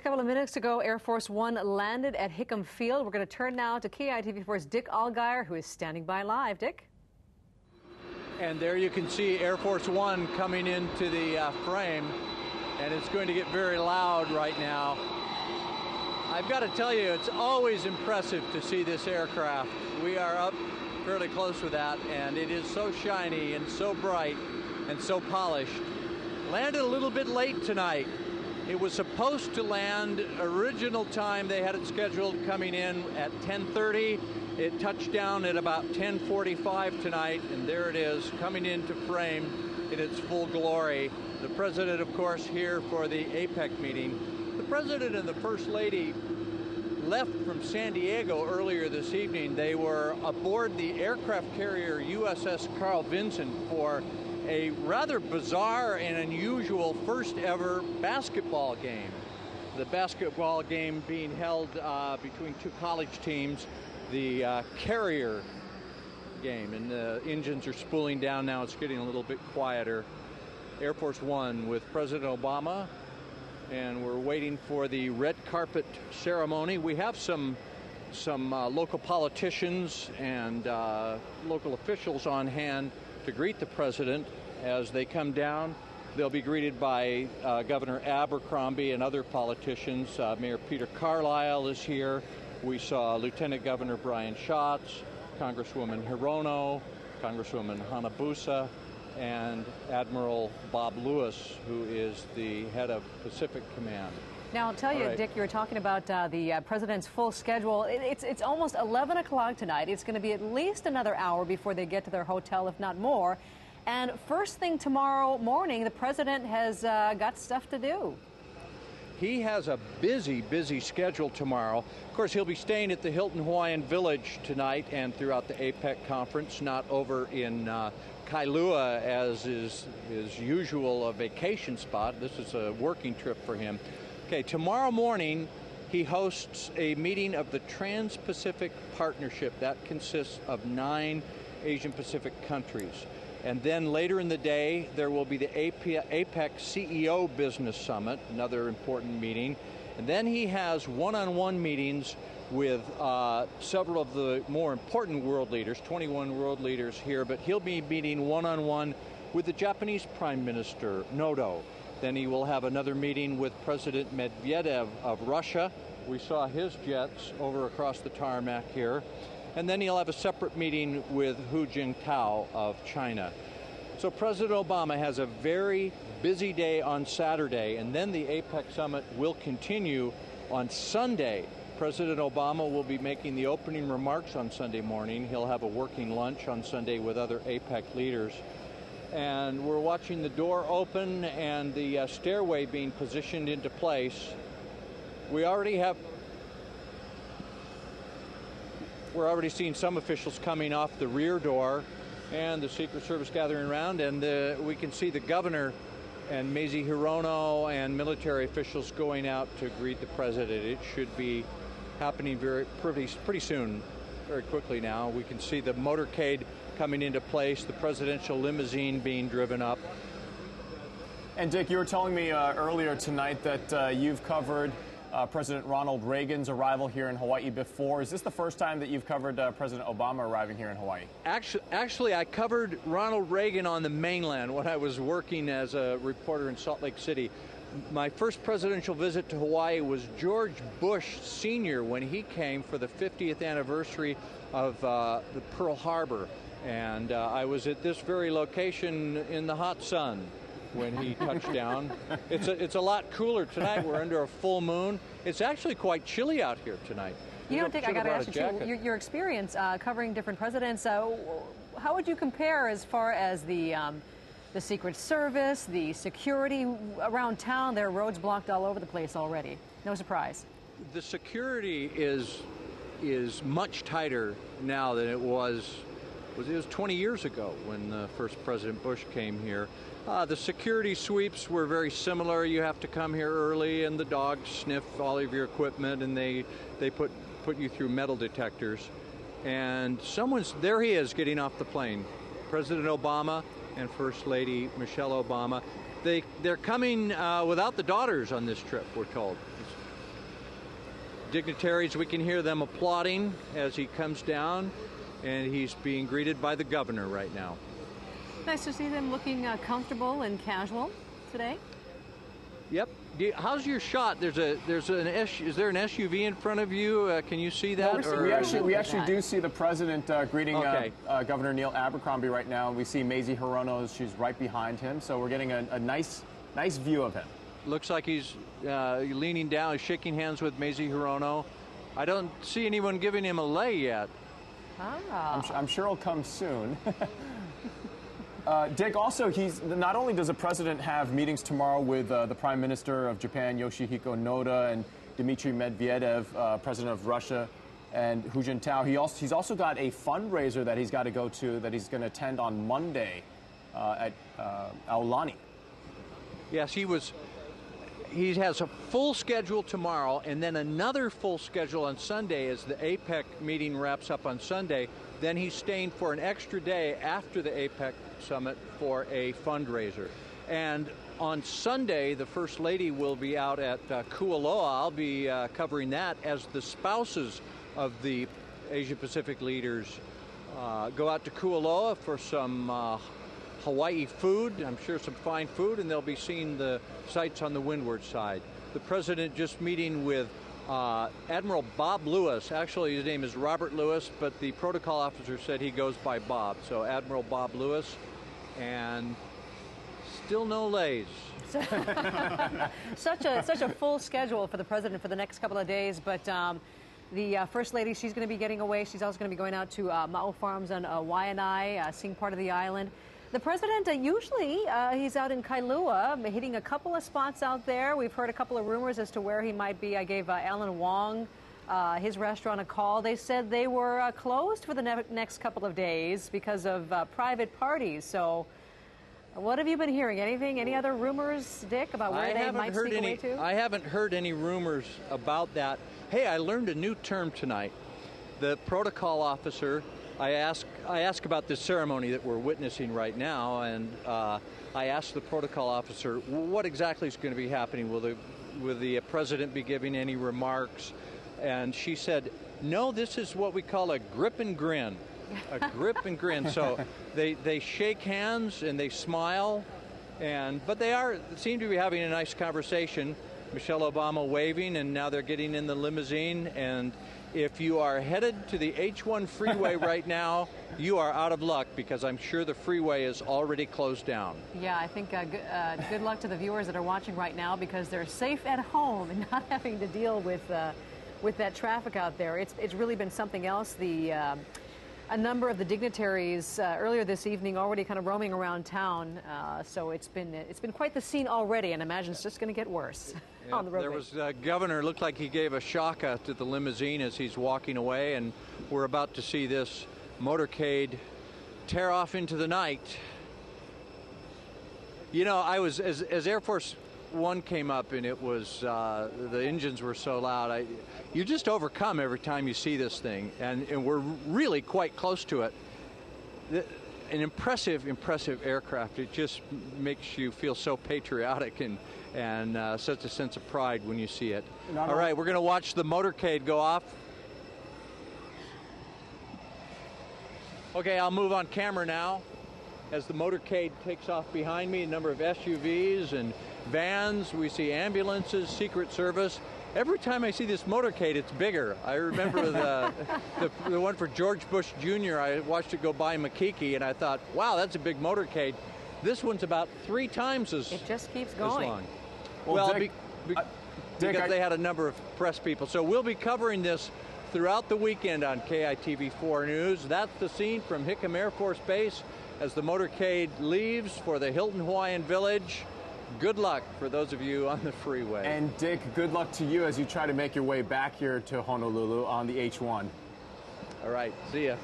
A couple of minutes ago, Air Force One landed at Hickam Field. We're going to turn now to KITV4's Dick Allgaier, who is standing by live. Dick? And there you can see Air Force One coming into the frame, and it's going to get very loud right now. I've got to tell you, it's always impressive to see this aircraft. We are up fairly close with that, and it is so shiny and so bright and so polished. Landed a little bit late tonight. It was supposed to land, original time they had it scheduled coming in at 10:30. It touched down at about 10:45 tonight, and there it is, coming into frame in its full glory. The president, of course, here for the APEC meeting. The president and the First Lady left from San Diego earlier this evening. They were aboard the aircraft carrier USS Carl Vinson for a rather bizarre and unusual first ever basketball game. The basketball game being held between two college teams, the carrier game, and the engines are spooling down now. It's getting a little bit quieter. Air Force One with President Obama, and we're waiting for the red carpet ceremony. We have some local politicians and local officials on hand to greet the president as they come down. They'll be greeted by Governor Abercrombie and other politicians. Mayor Peter Carlisle is here. We saw Lieutenant Governor Brian Schatz, Congresswoman Hirono, Congresswoman Hanabusa, and Admiral Bob Lewis, who is the head of Pacific Command. Now, I'll tell you, right, Dick, you were talking about the president's full schedule. It's almost 11 o'clock tonight. It's going to be at least another hour before they get to their hotel, if not more. And first thing tomorrow morning, the president has got stuff to do. He has a busy schedule tomorrow. Of course, he'll be staying at the Hilton Hawaiian Village tonight and throughout the APEC conference, not over in Kailua, as is usual, a vacation spot. This is a working trip for him. Okay, tomorrow morning, he hosts a meeting of the Trans-Pacific Partnership. That consists of 9 Asian-Pacific countries. And then later in the day, there will be the APEC CEO Business Summit, another important meeting. And then he has one-on-one meetings with several of the more important world leaders, 21 world leaders here, but he'll be meeting one-on-one with the Japanese Prime Minister, Nodo. Then he will have another meeting with President Medvedev of Russia. We saw his jets over across the tarmac here. And then he'll have a separate meeting with Hu Jintao of China. So President Obama has a very busy day on Saturday, and then the APEC summit will continue on Sunday. President Obama will be making the opening remarks on Sunday morning. He'll have a working lunch on Sunday with other APEC leaders. And we're watching the door open and the stairway being positioned into place. We're already seeing some officials coming off the rear door and the Secret Service gathering around, and we can see the governor and Mazie Hirono and military officials going out to greet the president. It should be happening pretty soon, very quickly now. We can see the motorcade coming into place, the presidential limousine being driven up. And Dick, you were telling me earlier tonight that you've covered President Ronald Reagan's arrival here in Hawaii before. Is this the first time that you've covered President Obama arriving here in Hawaii? Actually, I covered Ronald Reagan on the mainland when I was working as a reporter in Salt Lake City. My first presidential visit to Hawaii was George Bush Sr. when he came for the 50th anniversary of the Pearl Harbor. And I was at this very location in the hot sun when he touched down. It's a lot cooler tonight. We're under a full moon. It's actually quite chilly out here tonight. You know, Dick, I got to ask you, your experience covering different presidents, how would you compare as far as the Secret Service, the security around town? There are roads blocked all over the place already. No surprise. The security is much tighter now than it was 20 years ago when first President Bush came here. The security sweeps were very similar. You have to come here early, and the dogs sniff all of your equipment, and they put you through metal detectors. And there he is getting off the plane. President Obama and First Lady Michelle Obama. They're coming without the daughters on this trip, we're told. dignitaries, we can hear them applauding as he comes down, and he's being greeted by the governor right now. Nice to see them looking comfortable and casual today. Yep. How's your shot? Is there an SUV in front of you? Can you see that? No, we actually do see the president greeting Governor Neil Abercrombie right now. We see Mazie Hirono. She's right behind him, so we're getting a nice view of him. Looks like he's leaning down, shaking hands with Mazie Hirono. I don't see anyone giving him a lei yet. I'm sure it'll come soon. Dick, also, not only does the president have meetings tomorrow with the Prime Minister of Japan, Yoshihiko Noda, and Dmitry Medvedev, President of Russia, and Hu Jintao, he's also got a fundraiser that he's got to go to that he's going to attend on Monday at Aulani. Yes, he has a full schedule tomorrow and then another full schedule on Sunday as the APEC meeting wraps up on Sunday. Then he's staying for an extra day after the APEC summit for a fundraiser. And on Sunday, the First Lady will be out at Kualoa. I'll be covering that as the spouses of the Asia-Pacific leaders go out to Kualoa for some Hawaii food, I'm sure some fine food, and they'll be seeing the sights on the windward side. The president just meeting with Admiral Bob Lewis. Actually, his name is Robert Lewis, but the protocol officer said he goes by Bob. So Admiral Bob Lewis, and still no leis. Such a full schedule for the president for the next couple of days, but the First Lady, she's going to be getting away. She's also going to be going out to Ma'o Farms on Waianae, seeing part of the island. The president, usually he's out in Kailua, hitting a couple of spots out there. We've heard a couple of rumors as to where he might be. I gave Alan Wong, his restaurant, a call. They said they were closed for the next couple of days because of private parties. So what have you been hearing? Anything? Any other rumors, Dick, about where they might sneak away to? I haven't heard any rumors about that. Hey, I learned a new term tonight. The protocol officer, I ask about this ceremony that we're witnessing right now, and I asked the protocol officer what exactly is going to be happening. Will the president be giving any remarks? And she said, no, this is what we call a grip and grin. A grip and grin. So they shake hands and they smile, but they seem to be having a nice conversation. Michelle Obama waving, and now they're getting in the limousine. And if you are headed to the H1 freeway right now, you are out of luck, because I'm sure the freeway is already closed down. Yeah, I think good luck to the viewers that are watching right now, because they're safe at home and not having to deal with that traffic out there. It's really been something else. A number of the dignitaries earlier this evening already kind of roaming around town, so it's been quite the scene already, and I imagine it's just going to get worse. Yeah, on the road. There was governor, looked like he gave a shaka to the limousine as he's walking away, and we're about to see this motorcade tear off into the night. You know, I was as Air Force One came up and it was the engines were so loud. You just overcome every time you see this thing, and we're really quite close to it. An impressive aircraft. It just makes you feel so patriotic and such a sense of pride when you see it. All right, we're going to watch the motorcade go off. Okay, I'll move on camera now as the motorcade takes off behind me. A number of SUVs and vans. We see ambulances, Secret Service. Every time I see this motorcade, it's bigger. I remember the one for George Bush Jr. I watched it go by Makiki, and I thought, wow, that's a big motorcade. This one's about 3 times as It just keeps going. long. Well, Dick, because they had a number of press people. So we'll be covering this throughout the weekend on KITV4 News. That's the scene from Hickam Air Force Base as the motorcade leaves for the Hilton Hawaiian Village. Good luck for those of you on the freeway. And Dick, good luck to you as you try to make your way back here to Honolulu on the H1. All right, see ya.